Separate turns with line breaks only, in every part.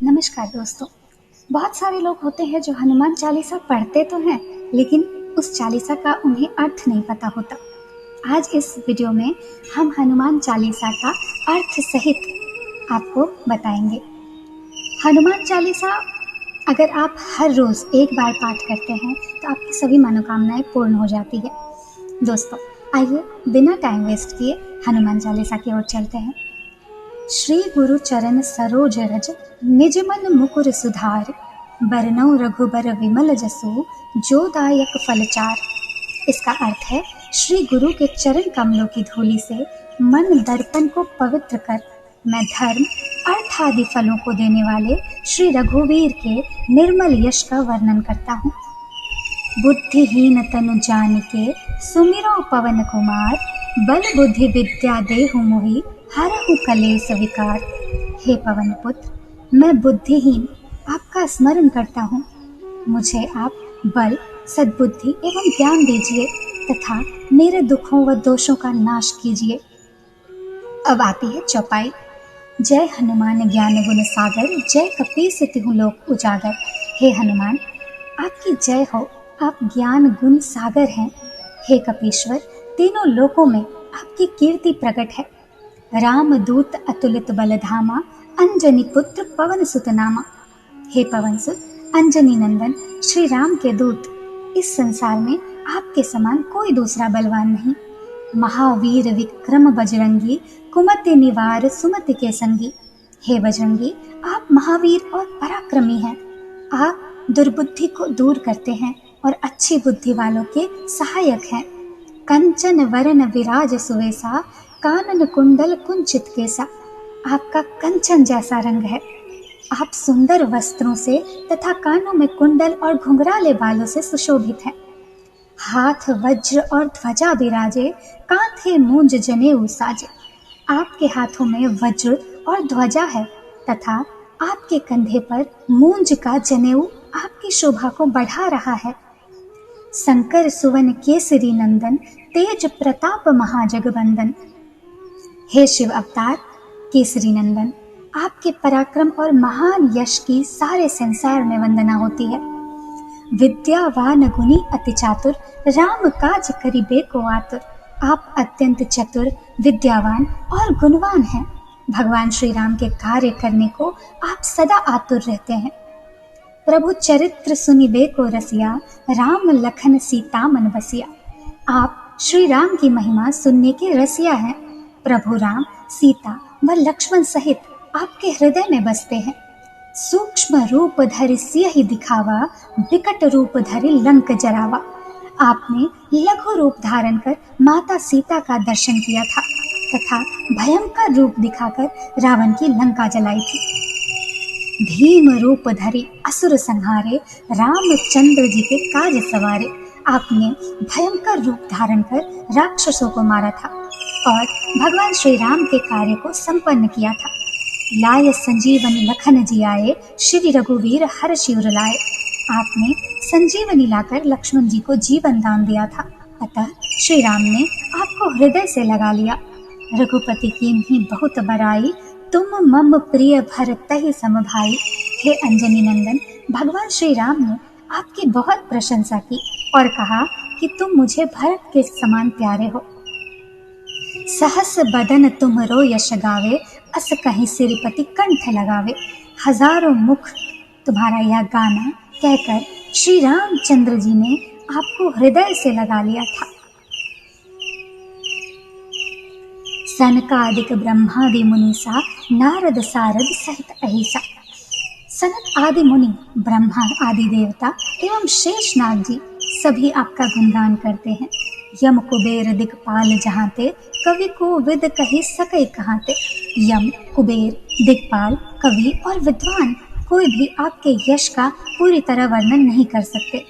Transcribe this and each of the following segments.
नमस्कार दोस्तों। बहुत सारे लोग होते हैं जो हनुमान चालीसा पढ़ते तो हैं, लेकिन उस चालीसा का उन्हें अर्थ नहीं पता होता। आज इस वीडियो में हम हनुमान चालीसा का अर्थ सहित आपको बताएंगे। हनुमान चालीसा अगर आप हर रोज एक बार पाठ करते हैं तो आपकी सभी मनोकामनाएं पूर्ण हो जाती है। दोस्तों, आइए बिना टाइम वेस्ट किए हनुमान चालीसा की ओर चलते हैं। श्री गुरु चरण सरोज रज निज मन मुकुर सुधार, बरनउँ रघुबर विमल जसु जो दायक फलचार। इसका अर्थ है, श्री गुरु के चरण कमलों की धूलि से मन दर्पण को पवित्र कर मैं धर्म अर्थ आदि फलों को देने वाले श्री रघुवीर के निर्मल यश का वर्णन करता हूँ। बुद्धिहीन तनु जानिके सुमिरो पवन कुमार, बल बुद्धि विद्या देहु मोहि हरहु कलेस विकार। हे पवन पुत्र, मैं बुद्धिहीन आपका स्मरण करता हूँ। मुझे आप बल, सद्बुद्धि एवं ज्ञान दीजिए तथा मेरे दुखों व दोषों का नाश कीजिए। अब आती है चौपाई। जय हनुमान ज्ञान गुण सागर, जय कपीस तिहुँ लोक उजागर। हे हनुमान, आपकी जय हो। आप ज्ञान गुण सागर हैं। हे कपीश्वर, तीनों लोकों में आपकी कीर्ति प्रकट है। राम दूत अतुलित बलधामा, अंजनी पुत्र पवन सुत नामा। हे पवन सुत, अंजनी नंदन श्री राम के दूत, इस संसार में आपके समान कोई दूसरा बलवान नहीं। महावीर विक्रम बजरंगी, कुमति निवार सुमति के संगी। हे बजरंगी, आप महावीर और पराक्रमी हैं। आप दुर्बुद्धि को दूर करते हैं और अच्छी बुद्धि वालों के सहायक हैं। कंचन वरन विराज सुवेसा, कानन कुंडल कुंचित केसा। आपका कंचन जैसा रंग है। आप सुंदर वस्त्रों से तथा कानों में कुंडल और घुंघराले बालों से सुशोभित हैं। हाथ वज्र और ध्वजा बिराजे, कांधे मूंज जनेऊ साजे। आपके हाथों में वज्र और ध्वजा है तथा आपके कंधे पर मूंज का जनेऊ आपकी शोभा को बढ़ा रहा है। शंकर सुवन केसरी नंदन, तेज प्रताप महाजगबंदन। हे शिव अवतार केसरी नंदन, आपके पराक्रम और महान यश की सारे संसार में वंदना होती है। विद्यावान गुणी अति चातुर, राम काज करिबे को आतुर। आप अत्यंत चतुर, विद्यावान और गुणवान हैं। भगवान श्री राम के कार्य करने को आप सदा आतुर रहते हैं। प्रभु चरित्र सुनिबे को रसिया, राम लखन सीता मन बसिया। आप श्री राम की महिमा सुनने के रसिया हैं। प्रभु राम, सीता व लक्ष्मण सहित आपके हृदय में बसते हैं। सूक्ष्म रूप धरि सियहि दिखावा, विकट रूप धरि लंक जरावा। आपने लघु रूप धारण कर माता सीता का दर्शन किया था तथा भयंकर रूप दिखाकर रावण की लंका जलाई थी। भीम रूप धरि असुर संहारे, रामचंद्र जी के काज सवारे। आपने भयंकर रूप धारण कर राक्षसों को मारा था और भगवान श्री राम के कार्य को संपन्न किया था। लाय संजीवनी लखन जी आए, श्री रघुवीर हर्षि उर लाए। आपने संजीवनी लाकर लक्ष्मण जी को जीवन दान दिया था, अतः श्री राम ने आपको हृदय से लगा लिया। रघुपति कीन्ही बहुत बड़ाई, तुम मम प्रिय भरतहि सम भाई। हे अंजनी नंदन, भगवान श्री राम ने आपकी बहुत प्रशंसा की और कहा कि तुम मुझे भरत के समान प्यारे हो। सहस बदन तुमरो यश गावे, अस कहीं सिरपति कंठ लगावे। हजारों मुख तुम्हारा यह गाना कहकर श्री रामचंद्र जी ने आपको हृदय से लगा लिया था। सनकादिक ब्रह्मादि मुनीसा, नारद सारद सहित अहिसा। सनक आदि मुनि, ब्रह्मा आदि देवता एवं शेषनाग जी सभी आपका गुणगान करते हैं। यम कुबेर दिक्पाल जहाँते, कवि को विद कही सके कहाँते। यम, कुबेर, दिक्पाल, कवि और विद्वान कोई भी आपके यश का पूरी तरह वर्णन नहीं कर सकते।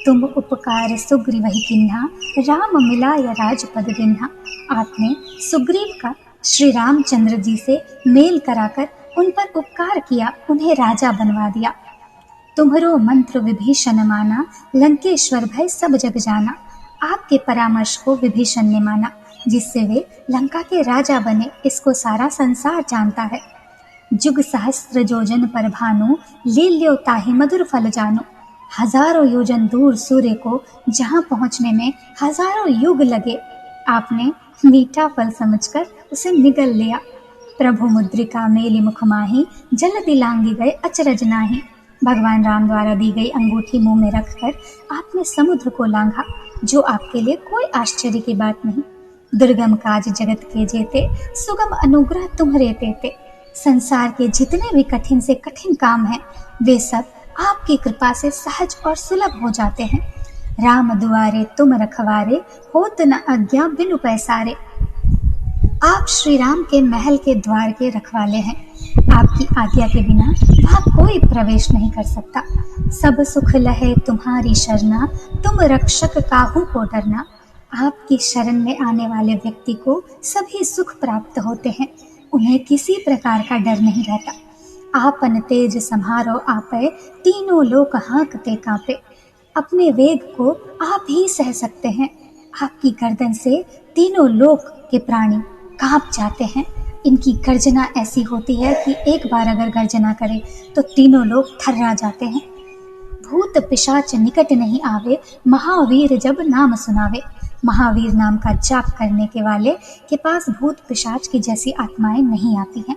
तुम उपकार सुग्रीव ही किन्हा, राम मिलाय राजपद दिन्हा। आपने सुग्रीव का श्री रामचंद्र जी से मेल कराकर उन पर उपकार किया, उन्हें राजा बनवा दिया। तुम्हरो मंत्र विभीषण माना, लंकेश्वर भय सब जग जाना। आपके परामर्श को विभीषण ने माना, जिससे वे लंका के राजा बने, इसको सारा संसार जानता है। जुग सहस्त्र जोजन पर भानु, लील्यो ताहि मधुर फल जानु। हजारों योजन दूर सूर्य को जहां पहुंचने में हजारों युग लगे, आपने मीठा फल समझकर उसे निगल लिया। प्रभु मुद्रिका मेली मुख माही, जल्दी लांगी गए अचरज नाही। भगवान राम द्वारा दी गई अंगूठी मुंह में रखकर आपने समुद्र को लांघा, जो आपके लिए कोई आश्चर्य की बात नहीं। दुर्गम काज जगत के जेते, सुगम अनुग्रह तुम्हरे तेते। संसार के जितने भी कठिन से कठिन काम हैं, वे सब आपकी कृपा से सहज और सुलभ हो जाते हैं। राम दुआरे तुम रखवारे, होत न आज्ञा बिनु पैसारे। आप श्री राम के महल के द्वार के रखवाले हैं। आपकी आज्ञा के बिना वहां कोई प्रवेश नहीं कर सकता। सब सुख लहे तुम्हारी शरणा, तुम रक्षक काहू को डरना। आपकी शरण में आने वाले व्यक्ति को सभी सुख प्राप्त होते हैं, उन्हें किसी प्रकार का डर नहीं रहता। आपन तेज सम्हारो आपे, तीनों लोक हाँकते कांपे। अपने वेग को आप ही सह सकते हैं। आपकी गर्दन से तीनों लोक के प्राणी कांप जाते हैं। इनकी गर्जना ऐसी होती है कि एक बार अगर गर्जना करे तो तीनों लोग थर्रा जाते हैं। भूत पिशाच निकट नहीं आवे, महावीर जब नाम सुनावे। महावीर नाम का जाप करने के वाले के पास भूत पिशाच की जैसी आत्माएं नहीं आती हैं।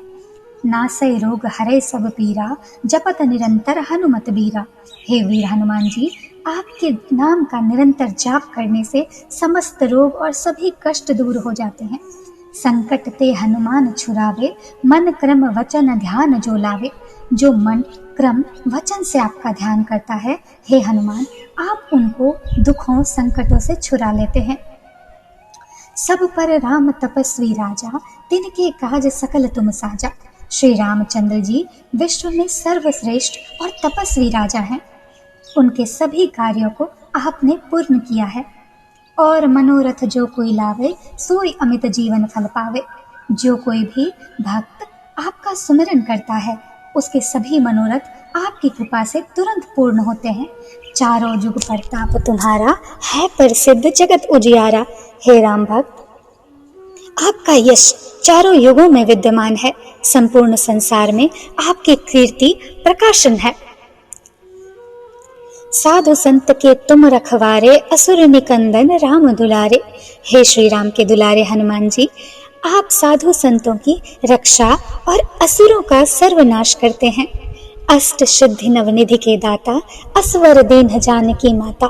नासै रोग हरे सब पीरा, जपत निरंतर हनुमत बीरा। हे वीर हनुमान जी, आपके नाम का निरंतर जाप करने से समस्त रोग और सभी कष्ट दूर हो जाते हैं। संकट ते हनुमान छुरावे, मन क्रम वचन ध्यान जो लावे। जो मन क्रम वचन से आपका ध्यान करता है, हे हनुमान, आप उनको दुखों संकटों से छुड़ा लेते हैं। सब पर राम तपस्वी राजा, तिनके काज सकल तुम साजा। श्री रामचंद्र जी विश्व में सर्वश्रेष्ठ और तपस्वी राजा हैं। उनके सभी कार्यों को आपने पूर्ण किया है। और मनोरथ जो कोई लावे, सोई अमित जीवन फल पावे। जो कोई भी भक्त आपका सुमिरन करता है, उसके सभी मनोरथ आपकी कृपा से तुरंत पूर्ण होते हैं। चारों युग प्रताप तुम्हारा, है प्रसिद्ध जगत उजियारा। हे राम भक्त, आपका यश चारों युगों में विद्यमान है। संपूर्ण संसार में आपकी कीर्ति प्रकाशन है। साधु संत के तुम रखवारे, असुर निकंदन राम दुलारे। हे श्री राम के दुलारे हनुमान जी, आप साधु संतों की रक्षा और असुरों का सर्वनाश करते हैं। अष्ट सिद्धि नवनिधि के दाता, असवर दीन जानकी माता।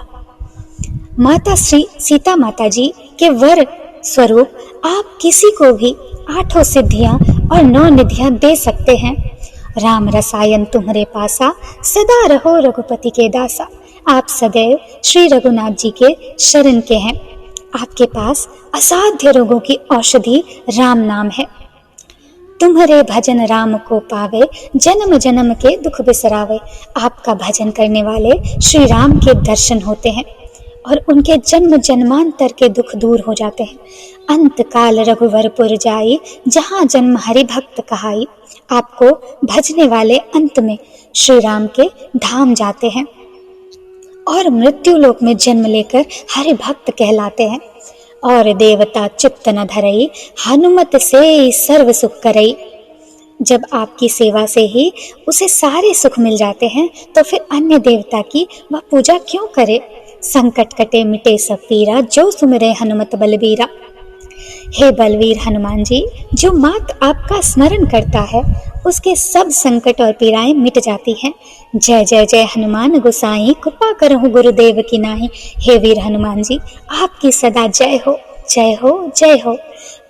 माता श्री सीता माता जी के वर स्वरूप आप किसी को भी 8 सिद्धियां और 9 निधियां दे सकते हैं। राम रसायन तुम्हारे पासा, सदा रहो रघुपति के दासा। आप सदैव श्री रघुनाथ जी के शरण के हैं। आपके पास असाध्य रोगों की औषधि राम नाम है। तुम्हारे भजन राम को पावे, जन्म जन्म के दुख बिसरावे। आपका भजन करने वाले श्री राम के दर्शन होते हैं और उनके जन्म जन्मांतर के दुख दूर हो जाते हैं। अंत काल रघुवरपुर जाई, जहाँ जन्म हरि भक्त कहाई। आपको भजने वाले अंत में श्री राम के धाम जाते हैं और मृत्यु लोक में जन्म लेकर हरि भक्त कहलाते हैं। और देवता चित्त न धरई, हनुमत से सर्व सुख करई। जब आपकी सेवा से ही उसे सारे सुख मिल जाते हैं, तो फिर अन्य देवता की वह पूजा क्यों करे। संकट कटे मिटे सब पीरा, जो सुमिरे हनुमत बलबीरा। हे बलवीर हनुमान जी, जो मात्र आपका स्मरण करता है, उसके सब संकट और पीड़ाएं मिट जाती हैं। जय जय जय हनुमान गोसाई, कृपा करहु गुरुदेव की नाहि। हे वीर हनुमान जी, आपकी सदा जय हो, जय हो, जय हो।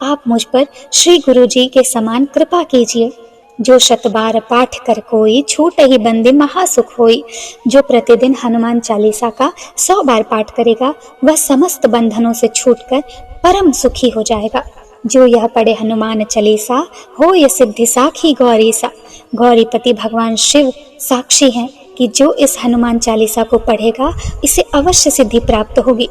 आप मुझ पर श्री गुरु जी के समान कृपा कीजिए। जो 100 बार पाठ कर कोई, छूट ही बंदे महासुख होई। जो प्रतिदिन हनुमान चालीसा का 100 बार पाठ करेगा, वह समस्त बंधनों से छूटकर परम सुखी हो जाएगा। जो यह पढ़े हनुमान चालीसा, हो यह सिद्धि साखी गौरीसा। गौरीपति भगवान शिव साक्षी हैं कि जो इस हनुमान चालीसा को पढ़ेगा, इसे अवश्य सिद्धि प्राप्त होगी।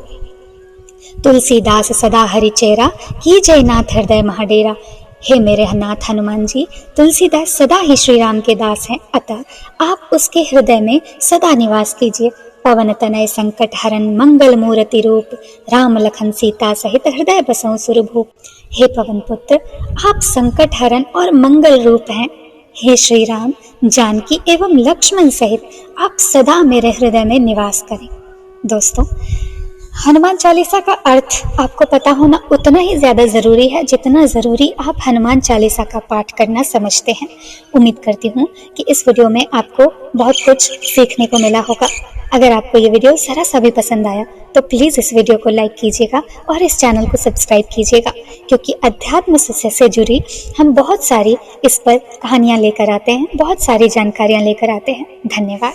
तुलसीदास सदा हरि चेरा, की जय नाथ हृदय महाडेरा। हे मेरे नाथ हनुमान जी, तुलसीदास सदा ही श्री राम के दास हैं, अतः आप उसके हृदय में सदा निवास कीजिए। पवन तनय संकट हरन, मंगल मूर्ति रूप। राम लखन सीता सहित हृदय बसों सुरभूप। हे पवन पुत्र, आप संकट हरन और मंगल रूप हैं। हे श्री राम, जानकी एवं लक्ष्मण सहित आप सदा मेरे हृदय में निवास करें। दोस्तों, हनुमान चालीसा का अर्थ आपको पता होना उतना ही ज़्यादा ज़रूरी है जितना ज़रूरी आप हनुमान चालीसा का पाठ करना समझते हैं। उम्मीद करती हूँ कि इस वीडियो में आपको बहुत कुछ सीखने को मिला होगा। अगर आपको ये वीडियो ज़रा सा भी पसंद आया तो प्लीज़ इस वीडियो को लाइक कीजिएगा और इस चैनल को सब्सक्राइब कीजिएगा, क्योंकि अध्यात्म से जुड़ी हम बहुत सारी इस पर कहानियाँ लेकर आते हैं, बहुत सारी जानकारियाँ लेकर आते हैं। धन्यवाद।